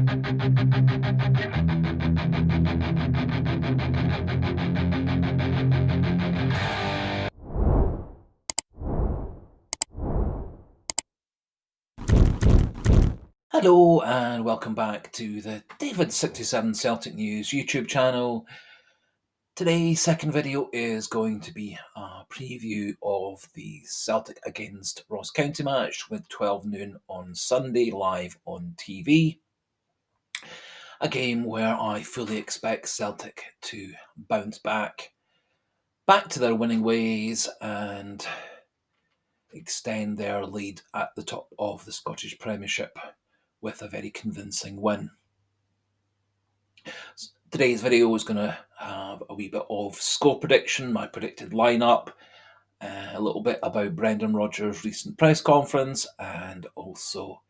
Hello and welcome back to the David67 Celtic News YouTube channel. Today's second video is going to be a preview of the Celtic against Ross County match with 12 noon on Sunday live on TV. A game where I fully expect Celtic to bounce back to their winning ways and extend their lead at the top of the Scottish Premiership with a very convincing win. Today's video is going to have a wee bit of score prediction, my predicted lineup, a little bit about Brendan Rodgers' recent press conference, and also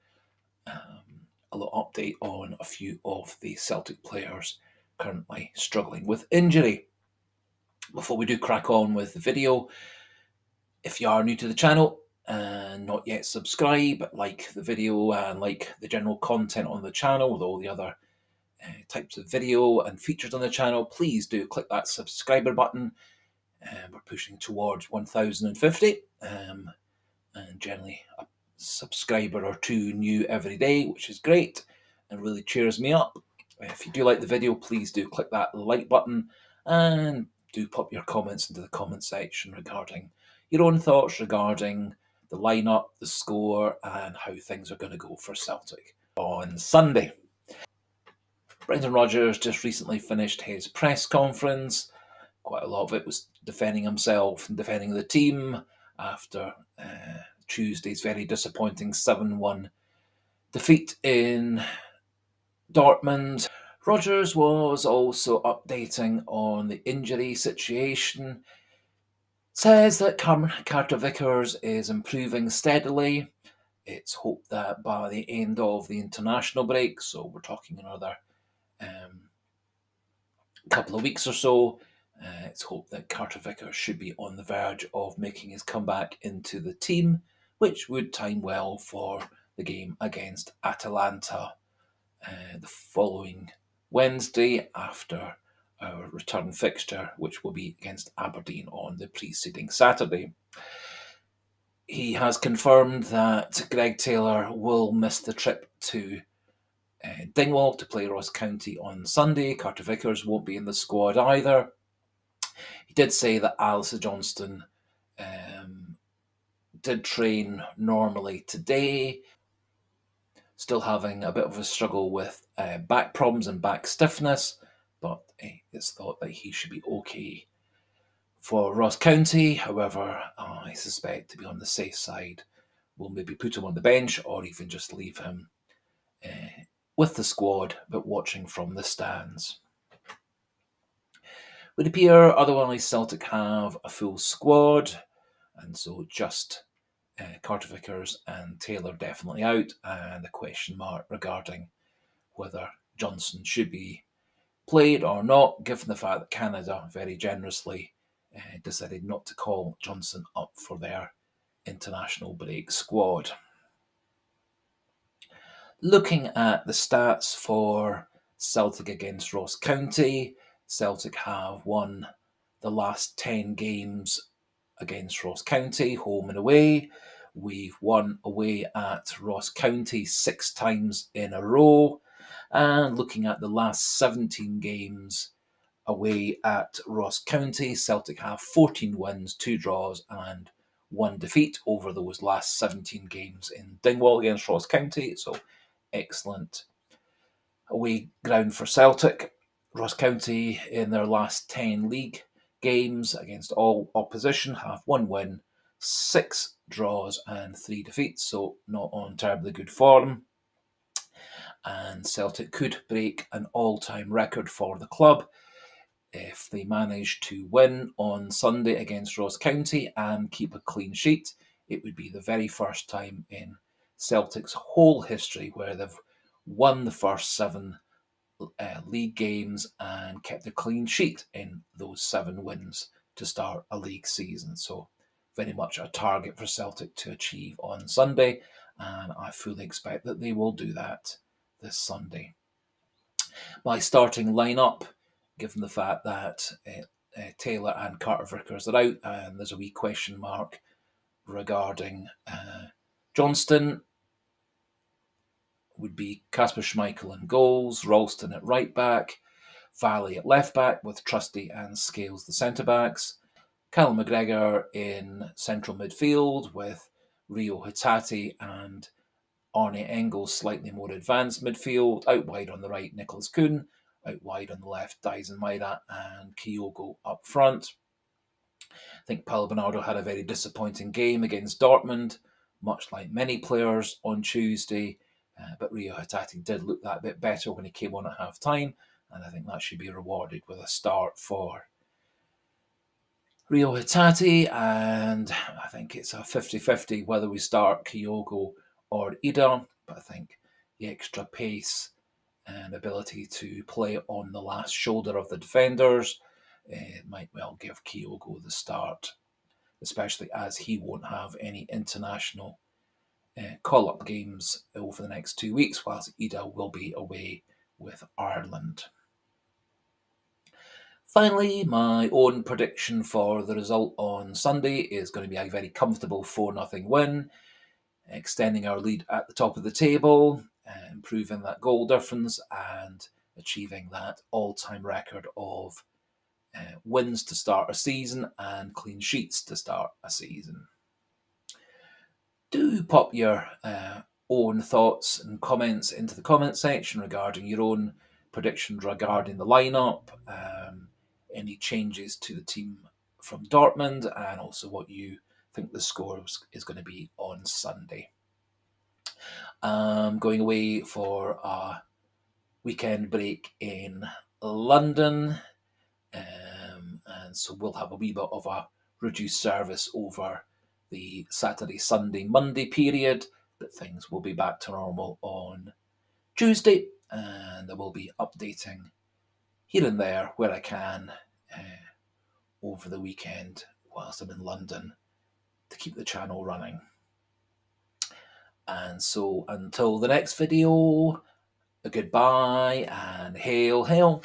a little update on a few of the Celtic players currently struggling with injury. Before we do crack on with the video, if you are new to the channel and not yet subscribed, like the video and like the general content on the channel with all the other types of video and features on the channel, please do click that subscriber button. We're pushing towards 1,050 and generally a subscriber or two new every day, which is great and really cheers me up. If you do like the video, please do click that like button and do pop your comments into the comment section regarding your own thoughts regarding the lineup, the score, and how things are going to go for Celtic on Sunday. Brendan Rodgers just recently finished his press conference. Quite a lot of it was defending himself and defending the team after Tuesday's very disappointing 7-1 defeat in Dortmund. Rodgers was also updating on the injury situation. Says that Carter Vickers is improving steadily. It's hoped that by the end of the international break, so we're talking another couple of weeks or so, it's hoped that Carter Vickers should be on the verge of making his comeback into the team, which would time well for the game against Atalanta the following Wednesday after our return fixture, which will be against Aberdeen on the preceding Saturday. He has confirmed that Greg Taylor will miss the trip to Dingwall to play Ross County on Sunday. Carter Vickers won't be in the squad either. He did say that Alistair Johnston did train normally today, still having a bit of a struggle with back problems and back stiffness, but it's thought that he should be okay for Ross County. However, I suspect, to be on the safe side, we'll maybe put him on the bench or even just leave him with the squad, but watching from the stands. It would appear otherwise Celtic have a full squad, and so just Carter Vickers and Taylor definitely out, and a question mark regarding whether Johnson should be played or not, given the fact that Canada very generously decided not to call Johnson up for their international break squad. Looking at the stats for Celtic against Ross County, Celtic have won the last 10 games against Ross County, home and away. We've won away at Ross County 6 times in a row. And looking at the last 17 games away at Ross County, Celtic have 14 wins, 2 draws and 1 defeat over those last 17 games in Dingwall against Ross County. So excellent away ground for Celtic. Ross County in their last 10 league games against all opposition have 1 win, 6 draws and 3 defeats, so not on terribly good form. And Celtic could break an all-time record for the club if they manage to win on Sunday against Ross County and keep a clean sheet. It would be the very first time in Celtic's whole history where they've won the first 7 league games and kept a clean sheet in those 7 wins to start a league season. So very much a target for Celtic to achieve on Sunday, and I fully expect that they will do that this Sunday. My starting lineup, given the fact that Taylor and Carter Vickers are out, and there's a wee question mark regarding Johnston, would be Kasper Schmeichel in goals, Ralston at right back, Valley at left back with Trusty and Scales the centre backs, Callum McGregor in central midfield with Rio Hitati and Arnie Engels slightly more advanced midfield, out wide on the right Nicholas Kuhn, out wide on the left Dyson Maida and Kyogo up front. I think Paulo Bernardo had a very disappointing game against Dortmund, much like many players on Tuesday, but Rio Hitati did look that bit better when he came on at half time, and I think that should be rewarded with a start for Rio Hitati, and I think it's a 50-50 whether we start Kyogo or Ida, but I think the extra pace and ability to play on the last shoulder of the defenders might well give Kyogo the start, especially as he won't have any international call-up games over the next 2 weeks, whilst Ida will be away with Ireland. Finally, my own prediction for the result on Sunday is going to be a very comfortable 4-0 win, extending our lead at the top of the table, improving that goal difference, and achieving that all-time record of wins to start a season and clean sheets to start a season. Do pop your own thoughts and comments into the comment section regarding your own predictions regarding the lineup, any changes to the team from Dortmund, and also what you think the score is going to be on Sunday. I'm going away for a weekend break in London, and so we'll have a wee bit of a reduced service over the Saturday, Sunday, Monday period, but things will be back to normal on Tuesday, and I will be updating here and there where I can over the weekend whilst I'm in London to keep the channel running. And so until the next video, a goodbye and hail, hail.